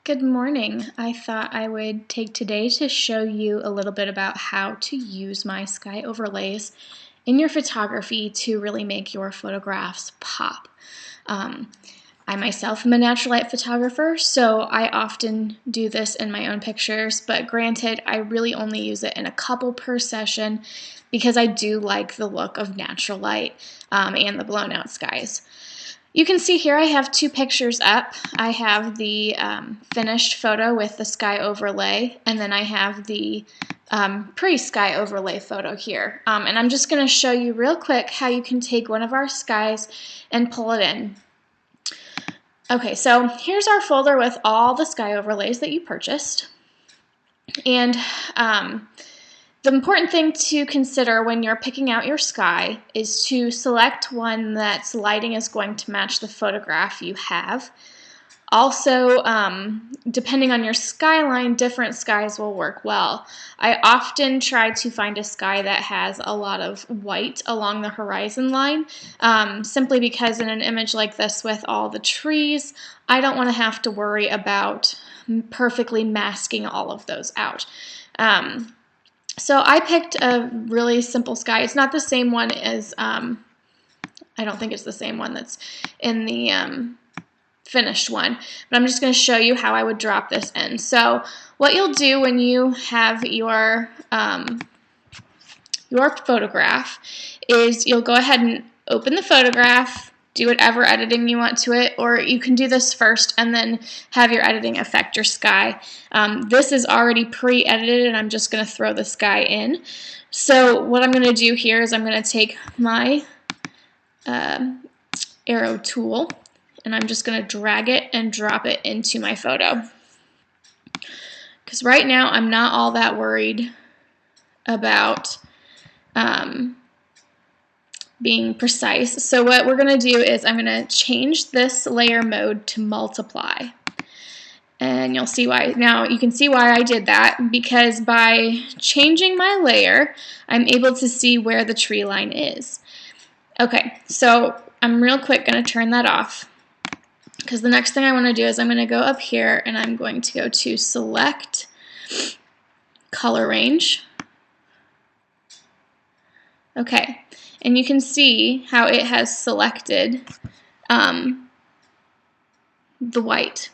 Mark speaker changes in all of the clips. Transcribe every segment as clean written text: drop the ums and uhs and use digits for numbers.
Speaker 1: Good morning. I thought I would take today to show you a little bit about how to use my sky overlays in your photography to really make your photographs pop. I myself am a natural light photographer, so I often do this in my own pictures, but granted, I really only use it in a couple per session because I do like the look of natural light and the blown out skies. You can see here I have two pictures up. I have the finished photo with the sky overlay, and then I have the pre-sky overlay photo here. And I'm just going to show you real quick how you can take one of our skies and pull it in. Okay, so here's our folder with all the sky overlays that you purchased. And the important thing to consider when you're picking out your sky is to select one that's lighting is going to match the photograph you have. Also, depending on your skyline, different skies will work well. I often try to find a sky that has a lot of white along the horizon line, simply because in an image like this with all the trees, I don't want to have to worry about perfectly masking all of those out. So I picked a really simple sky. It's not the same one as, I don't think it's the same one that's in the finished one, but I'm just going to show you how I would drop this in. So what you'll do when you have your photograph is you'll go ahead and open the photograph, do whatever editing you want to it, or you can do this first and then have your editing affect your sky. This is already pre-edited and I'm just going to throw the sky in. So what I'm going to do here is I'm going to take my arrow tool and I'm just going to drag it and drop it into my photo. Because right now I'm not all that worried about being precise. So what we're going to do is I'm going to change this layer mode to multiply. And you'll see why. Now you can see why I did that, because by changing my layer, I'm able to see where the tree line is. Okay, so I'm real quick going to turn that off, because the next thing I want to do is I'm going to go up here and I'm going to go to select color range. Okay, and you can see how it has selected the white.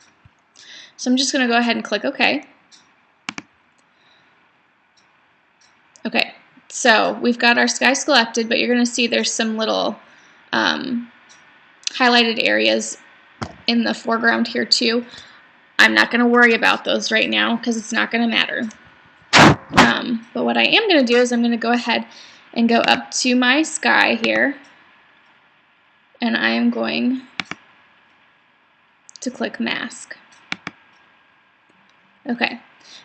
Speaker 1: So I'm just going to go ahead and click OK. Okay, so we've got our sky selected, but you're going to see there's some little highlighted areas in the foreground here too. I'm not going to worry about those right now because it's not going to matter. But what I am going to do is I'm going to go ahead and go up to my sky here, and I am going to click mask. Okay,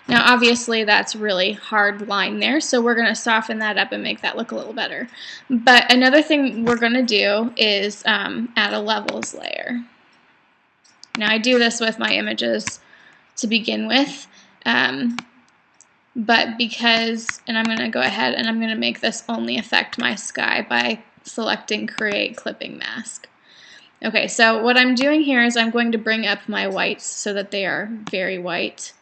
Speaker 1: now obviously that's really hard line there, so we're going to soften that up and make that look a little better. But another thing we're going to do is add a levels layer. Now I do this with my images to begin with, but because, and I'm going to go ahead and I'm going to make this only affect my sky by selecting create clipping mask. Okay, so what I'm doing here is I'm going to bring up my whites so that they are very white,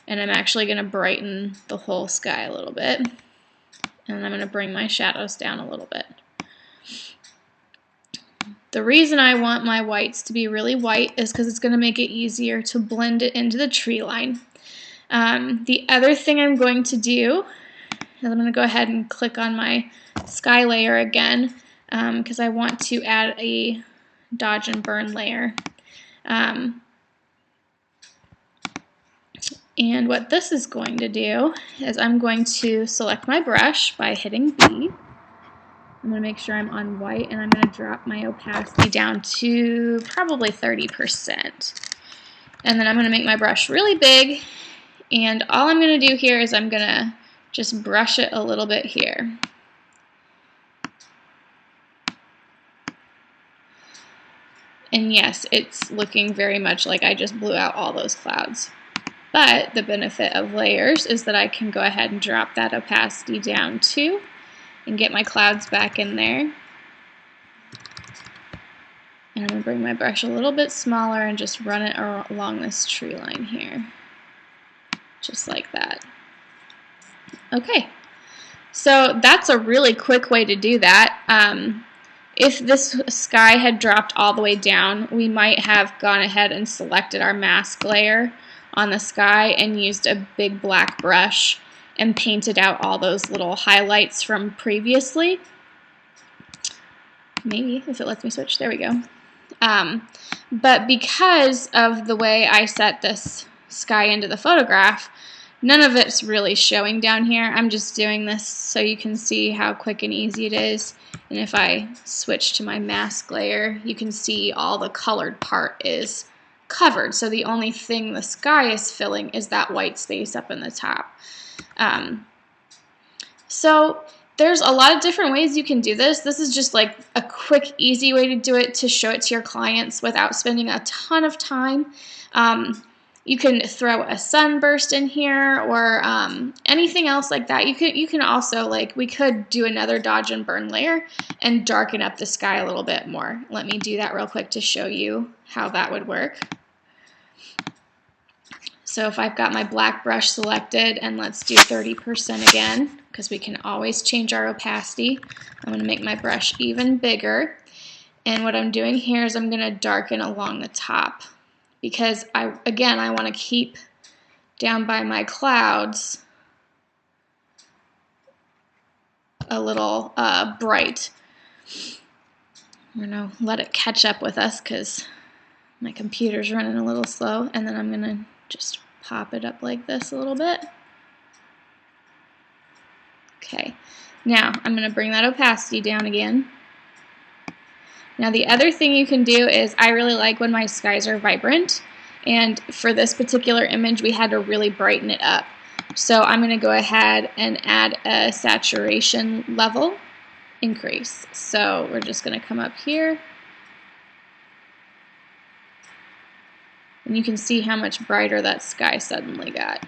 Speaker 1: and I'm actually going to brighten the whole sky a little bit, and I'm going to bring my shadows down a little bit. The reason I want my whites to be really white is because it's going to make it easier to blend it into the tree line. The other thing I'm going to do is I'm going to go ahead and click on my sky layer again, because I want to add a dodge and burn layer. And what this is going to do is I'm going to select my brush by hitting B. I'm going to make sure I'm on white, and I'm going to drop my opacity down to probably 30%. And then I'm going to make my brush really big, and all I'm going to do here is I'm going to just brush it a little bit here. And yes, it's looking very much like I just blew out all those clouds. But the benefit of layers is that I can go ahead and drop that opacity down too and get my clouds back in there. And I'm going to bring my brush a little bit smaller and just run it along this tree line here. Just like that. Okay, so that's a really quick way to do that. If this sky had dropped all the way down, we might have gone ahead and selected our mask layer on the sky and used a big black brush and painted out all those little highlights from previously. Maybe, if it lets me switch, there we go. But because of the way I set this sky into the photograph, none of it's really showing down here. I'm just doing this so you can see how quick and easy it is. And if I switch to my mask layer, you can see all the colored part is covered. So the only thing the sky is filling is that white space up in the top. So there's a lot of different ways you can do this. This is just like a quick, easy way to do it, to show it to your clients without spending a ton of time. You can throw a sunburst in here or anything else like that. You can also, like, we could do another dodge and burn layer and darken up the sky a little bit more. Let me do that real quick to show you how that would work. So if I've got my black brush selected, and let's do 30% again, because we can always change our opacity. I'm going to make my brush even bigger. And what I'm doing here is I'm going to darken along the top, because I want to keep down by my clouds a little bright. I'm going to let it catch up with us because my computer's running a little slow, and then I'm going to just pop it up like this a little bit. Okay, now I'm going to bring that opacity down again. Now the other thing you can do is, I really like when my skies are vibrant, and for this particular image we had to really brighten it up. So I'm going to go ahead and add a saturation level increase. So we're just going to come up here, and you can see how much brighter that sky suddenly got.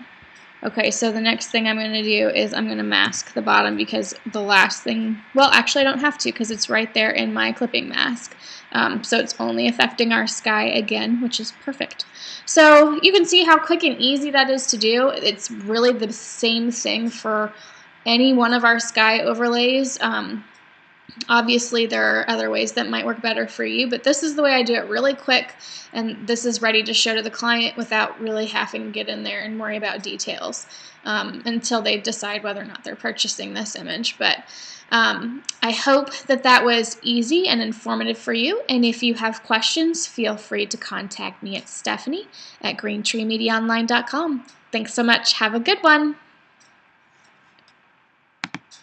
Speaker 1: Okay, so the next thing I'm going to do is I'm going to mask the bottom, because the last thing, well, actually I don't have to because it's right there in my clipping mask. So it's only affecting our sky again, which is perfect. So you can see how quick and easy that is to do. It's really the same thing for any one of our sky overlays. Obviously, there are other ways that might work better for you, but this is the way I do it, really quick, and this is ready to show to the client without really having to get in there and worry about details until they decide whether or not they're purchasing this image. But I hope that that was easy and informative for you, and if you have questions, feel free to contact me at Stephanie@greentreemediaonline.com. Thanks so much. Have a good one.